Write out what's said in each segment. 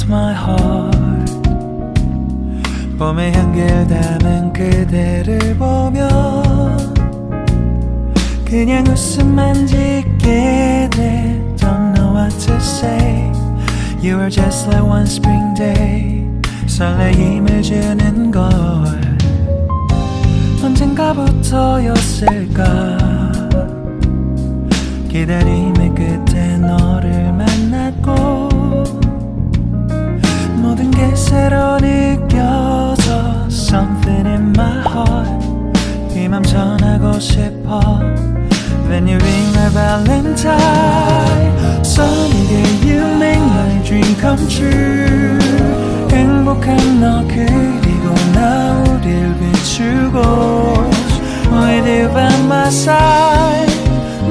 my heart. 봄의 향기를 담은 그대를 보면 그냥 웃음만 짓게 돼. Don't know what to say. You were just like one spring day. 설레임을 주는 걸 언젠가부터였을까. 기다림의 끝에 너를 만났고 모든 게 새로 느껴져. Something in my heart. 이 맘 전하고 싶어. When you ring my valentine. Sunny day you make my dream come true. 행복한 너 그리고 나 우릴 비추고 With you by my side.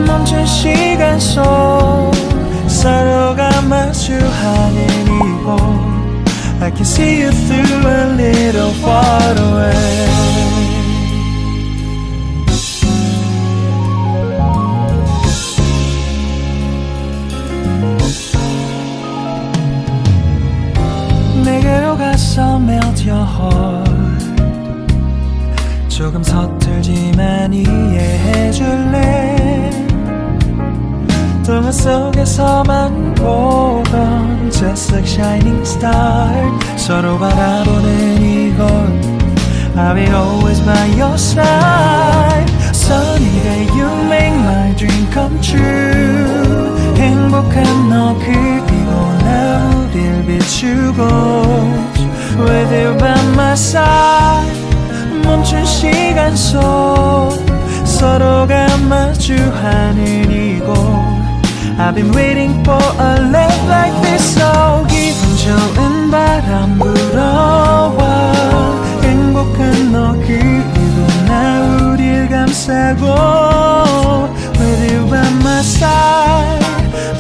멈춘 시간 속 서로가 마주하는 이곳 I can see you through a little far away. 내게로 가서 melt your heart. 조금 서툴지만 이해해줄래. 동화 속에서만 보던 Just like shining star. 서로 바라보는 이곳 I'll be always by your side. Sunny day you make my dream come true. 행복한 너 그리고 나 우릴 비추고 With you by my side. 멈춘 시간 속 서로가 마주하는 이곳 I've been waiting for a love like this. So 기분 좋은 바람 불어와 행복한 너 그리고 나 우릴 감싸고 With you by my side.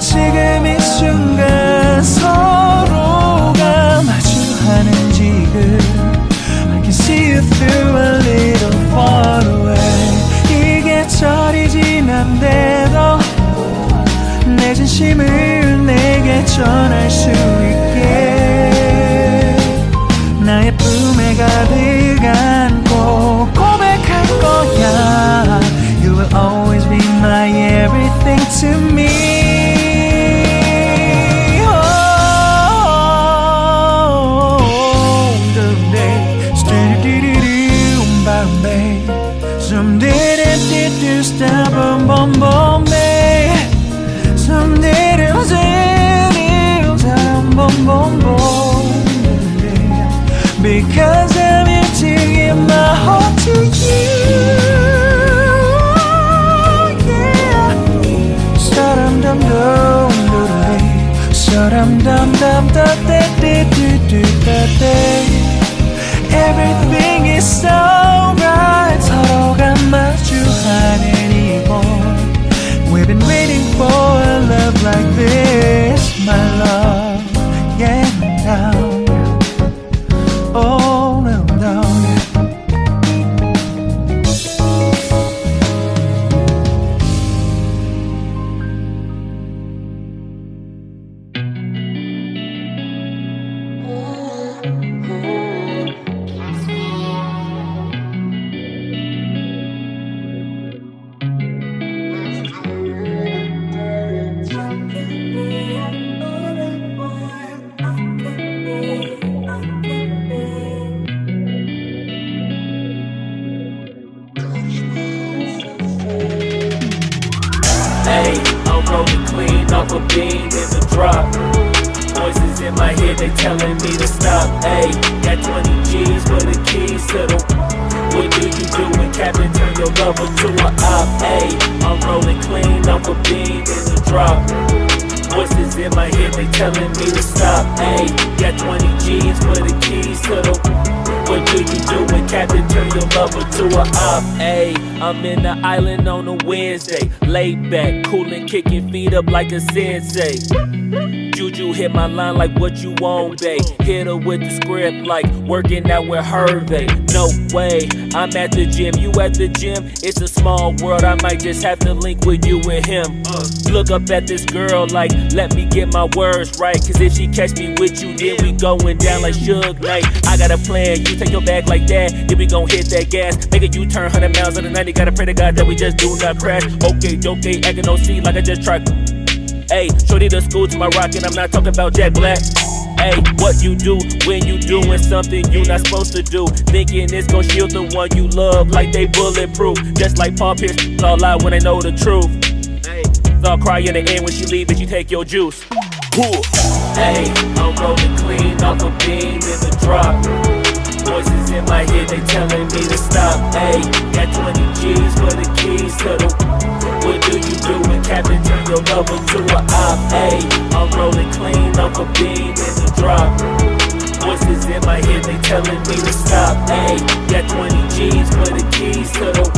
지금 이 순간 서로가 마주하는 지금 I can see you through a little far away. 이 계절이 지난데도 내 진심을 내게 전할 수 있게 나의 품에 가득 안고 고백할 거야. You will always be my everything to me. Some did it, stop, boom, boom, babe. Some did it, boom, boom, boom. Because I'm here to give my heart to you. Yeah. Sa-dum dum dum dum, sa-dum dum dum da da da da da da. Everything is so right. 서로가 마주하는 이곳 We've been waiting for a love like this, my love. Yeah, down. Oh, no, no, yeah. I'm rolling clean off a bean in the drop. Voices in my head, they telling me to stop. Ayy, got 20 G's for the keys to the. What do you do when Captain turn your lover to a op? Ayy, I'm rolling clean off a bean in the drop. Voices in my head, they telling me to stop. Ayy, got 20 G's for the keys to the. What do you do when Captain turn your lover to a op? Ayy, I'm in the island on a Wednesday. Laid back, coolin', kicking feet up like a sensei. Juju hit my line like what you want, babe. Hit her with the script like working out with Hervey. No way, I'm at the gym, you at the gym. It's a small world, I might just have to link with you and him. Look up at this girl like, let me get my words right. Cause if she catch me with you, then we going down like Suge Knight. I got a plan, you take your bag like that, then we gon' hit that gas. Make a U-turn 100 miles on the 90, gotta pray to God that we just do not crash. Okay, acting no C like I just tried. Ayy, shorty the school to my rock and I'm not talking about Jack Black. Ayy, what you do when you doing something you not supposed to do? Thinking it's gon' shield the one you love like they bulletproof. Just like Paul Pierce, it's all out when they know the truth. Ayy, so I'll cry in the end when she leave and she take your juice. Ayy, I'm rolling clean off a beam in the drop. Voices in my head, they telling me to stop. Ayy, got 20 G's for the keys to the. What do you do when Captain turn your lover to a op? Ayy, I'm rolling clean off a beam in the drop. Voices in my head, they telling me to stop. Ayy, got 20 G's for the keys to the.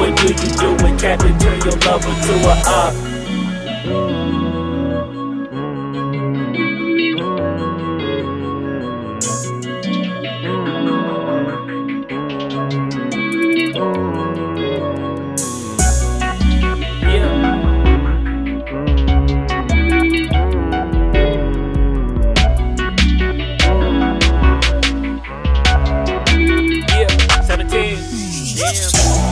What do you do when Captain turn your lover to a op?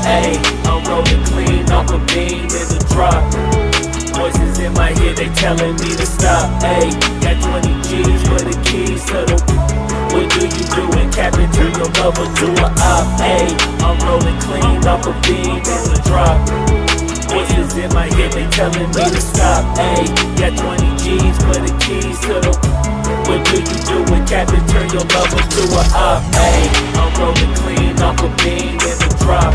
Ayy, I'm rolling clean off a beam in the drop. Voices in my head, they telling me to stop. Ayy, got 20 G's for the keys to the. What do you do when Captain turn your lover to a op? Ayy, I'm rolling clean off a beam in the drop. Voices in my head, they telling me to stop. Ayy, got 20 G's for the keys to the. What do you do when Captain turn your lover to a op? Ayy, I'm rolling clean off a beam in the drop.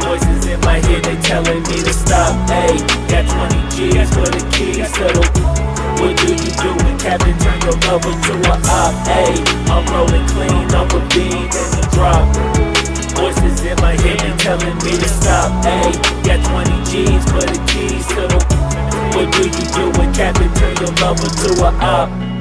Voices in my head, they telling me to stop. Ayy, got 20 G's for the keys to the. What do you do when Captain turn your lover to a op? Ayy, I'm rolling clean off a beam in the drop. Voices in my head, they telling me to stop. Ayy, got 20 G's for the keys to the. What do you do when Captain turn your lover to a op?